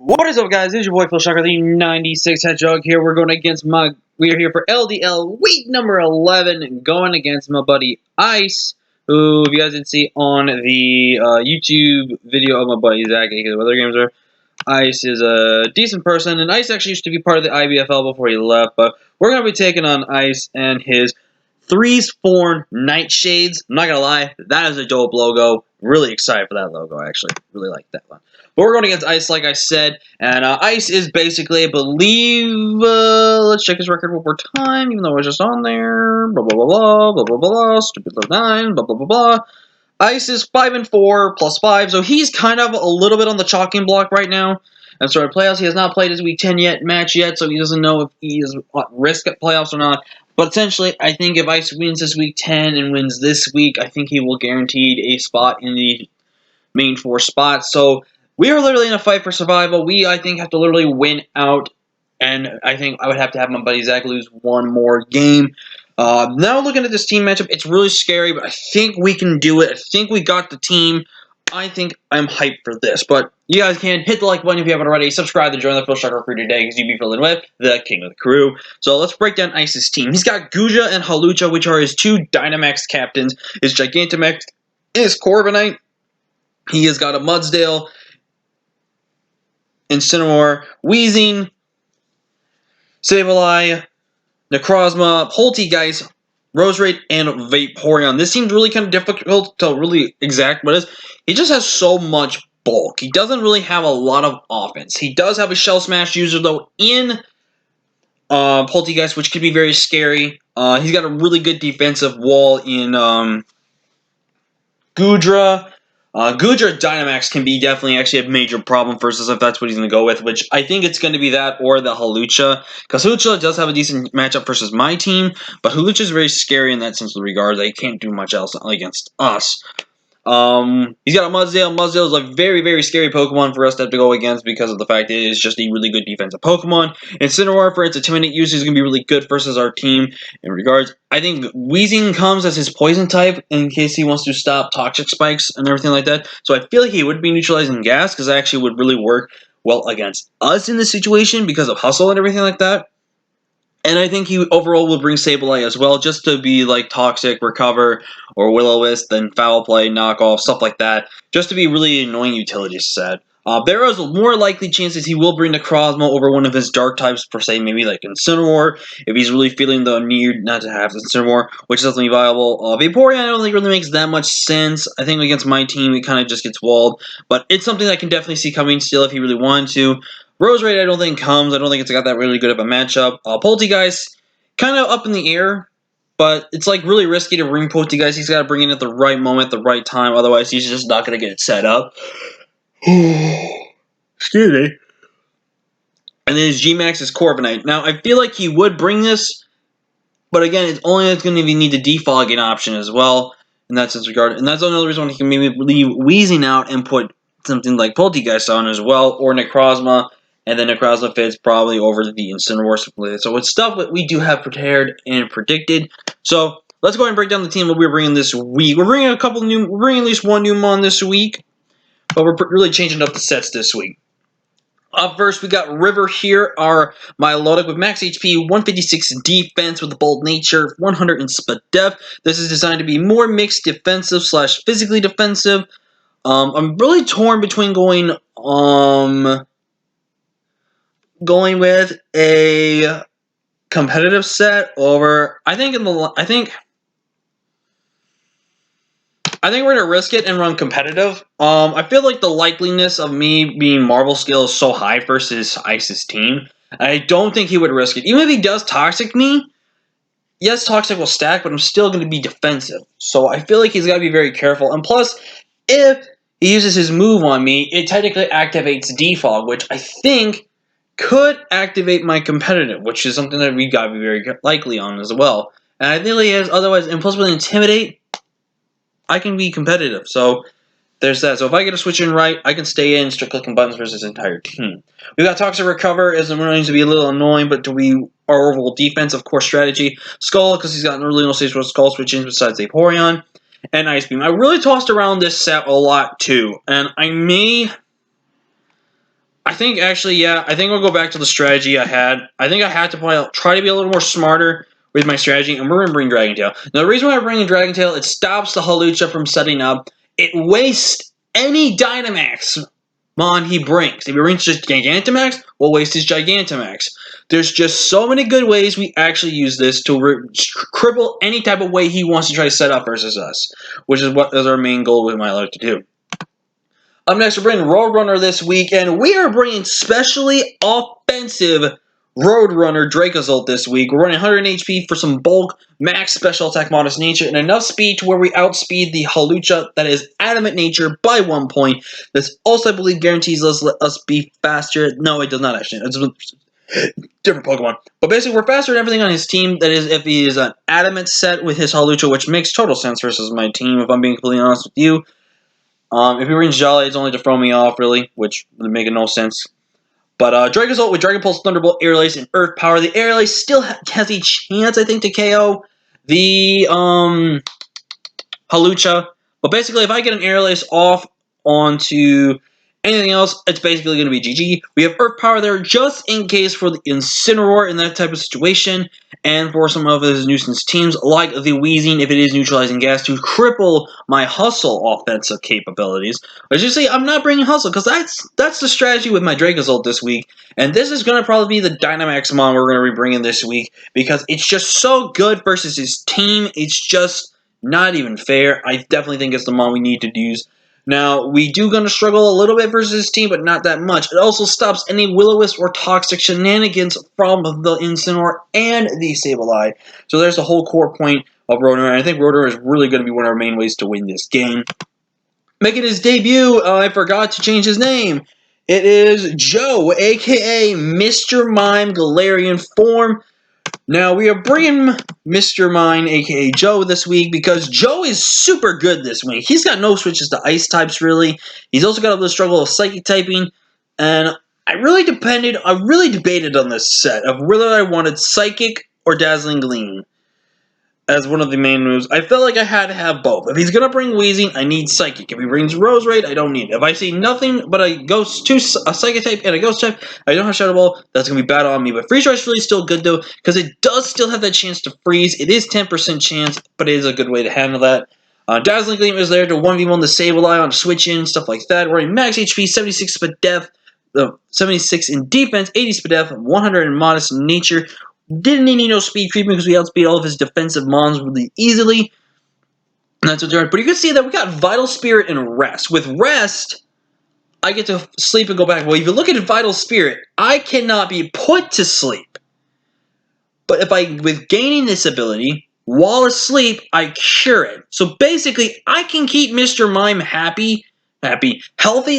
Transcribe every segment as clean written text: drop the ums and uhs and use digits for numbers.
What is up, guys? It's your boy Phil Shocker, the 96 Hedgehog here. We're going against we are here for LDL week number 11, going against my buddy Ice, who, if you guys didn't see on the YouTube video of my buddy Zach, aka Weather Games, Ice is a decent person, and Ice actually used to be part of the IBFL before he left, but we're going to be taking on Ice and his Threes Forn Nightshades. I'm not going to lie, that is a dope logo. Really excited for that logo, actually. Really like that one. But we're going against Ice, like I said, and Ice is basically, I believe, let's check his record one more time, even though it was just on there, blah, blah, blah, blah, blah, blah, blah, blah, stupid little 9, blah, blah, blah, blah. Ice is 5-4, +5, so he's kind of a little bit on the chalking block right now. And so at playoffs, he has not played his Week 10 match yet, so he doesn't know if he is at risk at playoffs or not. But essentially, I think if Ice wins this Week 10 and wins this week, I think he will guarantee a spot in the main 4 spots. So we are literally in a fight for survival. We, I think, have to literally win out, and I think I would have to have my buddy Zach lose one more game. Now looking at this team matchup, it's really scary, but I think we can do it. I think we got the team. I think I'm hyped for this. But you guys can hit the like button if you haven't already. Subscribe to join the Phil Shocker crew today because you'll be filling with the king of the crew. So let's break down Ice's team. He's got Guja and Halucha, which are his 2 Dynamax captains. His Gigantamax is Corviknight. He has got a Mudsdale, Incineroar, Weezing, Sableye, Necrozma, Poltegeist, Roserade, and Vaporeon. This seems really kind of difficult to really exact what it is. He just has so much bulk. He doesn't really have a lot of offense. He does have a Shell Smash user, though, in Poltegeist, which could be very scary. He's got a really good defensive wall in Goodra. Goodra Dynamax can be definitely actually a major problem versus if that's what he's going to go with, which I think it's going to be that or the Halucha, because Halucha does have a decent matchup versus my team, but Halucha is very scary in that sense of regard. They can't do much else against us. He's got a Mudsdale. Mudsdale is a very, very scary Pokemon for us to have to go against because of the fact that it is just a really good defensive Pokemon. Incineroar, for its Intimidate use, is going to be really good versus our team in regards. I think Weezing comes as his Poison type in case he wants to stop Toxic Spikes and everything like that. So I feel like he would be neutralizing Gas because that actually would really work well against us in this situation because of Hustle and everything like that. And I think he overall will bring Sableye as well, just to be like Toxic, Recover, or Will-O-Wisp, then Foul Play, Knock Off, stuff like that, just to be really annoying utility set. There is more likely chances he will bring Necrozma over one of his Dark types, per se, maybe like Incineroar, if he's really feeling the need not to have Incineroar, which is definitely viable. Vaporeon I don't think really makes that much sense. I think against my team, it kind of just gets walled, but it's something I can definitely see coming still if he really wanted to. Roserade I don't think comes. I don't think it's got that really good of a matchup. Poltegeist, kind of up in the air, but it's like really risky to bring Poltegeist. He's got to bring it at the right moment, the right time. Otherwise, he's just not going to get it set up. Excuse me. And then his G-Max is Corviknight. Now, I feel like he would bring this, but again, it's only going to need the defogging option as well in that sense regard. And that's another reason why he can maybe leave Weezing out and put something like Poltegeist on as well, or Necrozma. And then Necrozma fits probably over the Incineroar. So it's stuff that we do have prepared and predicted. So let's go ahead and break down the team that we're bringing this week. We're bringing we're bringing at least one new Mon this week, but we're really changing up the sets this week. Up first, we got River here, our Milotic with max HP, 156 defense with a bold nature, 100 in Spadef. This is designed to be more mixed defensive / physically defensive. I'm really torn between going with a competitive set over. I think we're gonna risk it and run competitive. I feel like the likeliness of me being Marvel skill is so high versus Ice's team. I don't think he would risk it. Even if he does Toxic me, yes, Toxic will stack, but I'm still going to be defensive. So I feel like he's got to be very careful. And plus, if he uses his move on me, it technically activates Defog, which I think could activate my competitive, which is something that we got to be very likely on as well. And I think he has, otherwise, and plus with Intimidate, I can be competitive. So there's that. So if I get a switch in right, I can stay in, start clicking buttons versus his entire team. We got Toxic Recover is going to be a little annoying, but to be our overall defense, of course, strategy. Skull, because he's got really no stage for Skull switch-ins besides Vaporeon. And Ice Beam. I really tossed around this set a lot, too. And I think actually, yeah, I think we'll go back to the strategy I had. I think I had to try to be a little more smarter with my strategy, and we're going to bring Dragon Tail. Now, the reason why I'm bringing Dragon Tail, it stops the Hawlucha from setting up. It wastes any Dynamax Mon he brings. If he brings just Gigantamax, we'll waste his Gigantamax. There's just so many good ways we actually use this to cripple any type of way he wants to try to set up versus us, which is what is our main goal we might like to do. Up next, we're bringing Roadrunner this week, and we are bringing specially offensive Roadrunner Dracozolt this week. We're running 100 HP for some bulk, max special attack, modest nature, and enough speed to where we outspeed the Hawlucha that is adamant nature by 1 point. This also, I believe, guarantees us be faster. No, it does not actually. It's a different Pokemon. But basically, we're faster than everything on his team. That is, if he is an adamant set with his Hawlucha, which makes total sense versus my team, if I'm being completely honest with you. If he brings Jolly, it's only to throw me off, really, which would make no sense. But Dracozolt with Dragon Pulse, Thunderbolt, Airlace, and Earth Power. The Airlace still has a chance, I think, to KO the Hawlucha. But basically, if I get an Airlace off onto anything else, it's basically going to be GG. We have Earth Power there just in case for the Incineroar in that type of situation, and for some of his nuisance teams, like the Weezing, if it is neutralizing gas, to cripple my Hustle offensive capabilities. As you see, I'm not bringing Hustle, because that's the strategy with my Dracozolt this week, and this is going to probably be the Dynamax Mon we're going to be bringing this week, because it's just so good versus his team. It's just not even fair. I definitely think it's the Mon we need to use. Now, we do going to struggle a little bit versus his team, but not that much. It also stops any Will-O-Wisp or Toxic shenanigans from the Incineroar and the Sableye. So there's the whole core point of Roadrunner. I think Roadrunner is really going to be one of our main ways to win this game. Making his debut, I forgot to change his name. It is Joe, a.k.a. Mr. Mime Galarian form. Now, we are bringing Mr. Mime, a.k.a. Joe, this week because Joe is super good this week. He's got no switches to ice types, really. He's also got a little struggle of psychic typing, and I really debated on this set of whether I wanted Psychic or Dazzling Gleam as one of the main moves. I felt like I had to have both. If he's going to bring Weezing, I need Psychic. If he brings Roserade, I don't need it. If I see nothing but a Psychic type and a Ghost type, I don't have Shadow Ball, that's going to be bad on me. But Freeze Dry is really still good, though, because it does still have that chance to freeze. It is 10% chance, but it is a good way to handle that. Dazzling Gleam is there to 1v1 the Sableye on switch in, stuff like that. We're running max HP, 76 Spadef, 76 in defense, 80 Spadef, 100 in modest nature. Didn't need no speed creeping because we outspeed all of his defensive mons really easily. And that's what they're doing. But you can see that we got Vital Spirit and Rest. With Rest, I get to sleep and go back. Well, if you look at Vital Spirit, I cannot be put to sleep. But with gaining this ability, while asleep, I cure it. So basically, I can keep Mr. Mime healthy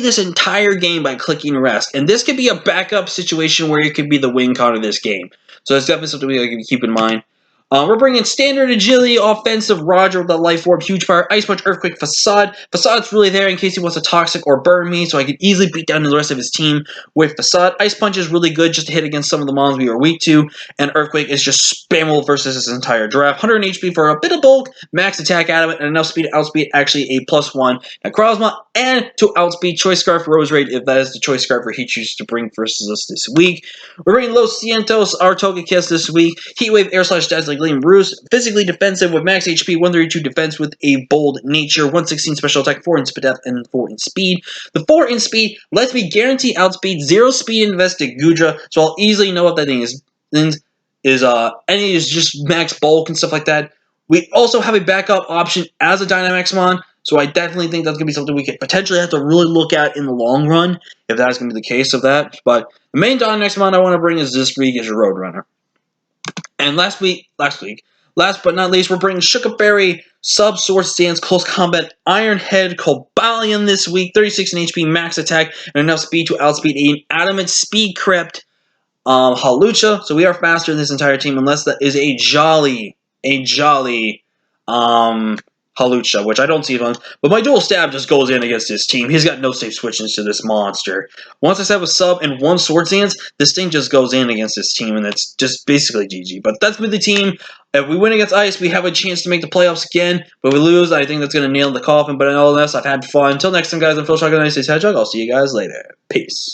this entire game by clicking Rest. And this could be a backup situation where it could be the win con of this game. So that's definitely something we got to keep in mind. We're bringing Standard Agility, Offensive Roger with the Life Orb, Huge Power, Ice Punch, Earthquake, Facade. Facade's really there in case he wants to Toxic or Burn me, so I can easily beat down the rest of his team with Facade. Ice Punch is really good just to hit against some of the mons we are weak to, and Earthquake is just spammable versus his entire draft. 100 HP for a bit of bulk, max attack out of it, and enough speed to outspeed actually a +1 Necrozma, and to outspeed Choice Scarf Roserade if that is the Choice Scarf he chooses to bring versus us this week. We're bringing Los Cientos, our Togekiss this week. Heat Wave, Air Slash, Dazzling Gleam, Roost. Physically defensive with max HP, 132 defense with a bold nature, 116 special attack, 4 in Spadef, and 4 in speed. The 4 in speed lets me guarantee outspeed, 0 speed invested Gudra, so I'll easily know what that thing is. And it is just max bulk and stuff like that. We also have a backup option as a Dynamax Mon, so I definitely think that's going to be something we could potentially have to really look at in the long run, if that's going to be the case of that. But the main Dynamax Mon I want to bring is this week is Roadrunner. And last but not least, we're bringing Sugar Berry, Sub-Swords Dance, Close Combat, Iron Head, Cobalion this week, 36 in HP, max attack, and enough speed to outspeed an Adamant Speed Crypt Hawlucha. So we are faster than this entire team, unless that is a jolly Hawlucha, which I don't see on. But my dual stab just goes in against this team. He's got no safe switches to this monster. Once I have a sub and 1 Swords Dance, this thing just goes in against this team, and it's just basically GG. But that's with the team. If we win against Ice, we have a chance to make the playoffs again. But if we lose, I think that's going to nail the coffin. But in all this, I've had fun. Until next time, guys, I'm Phil Shotgun Ice Hedgehog. I'll see you guys later. Peace.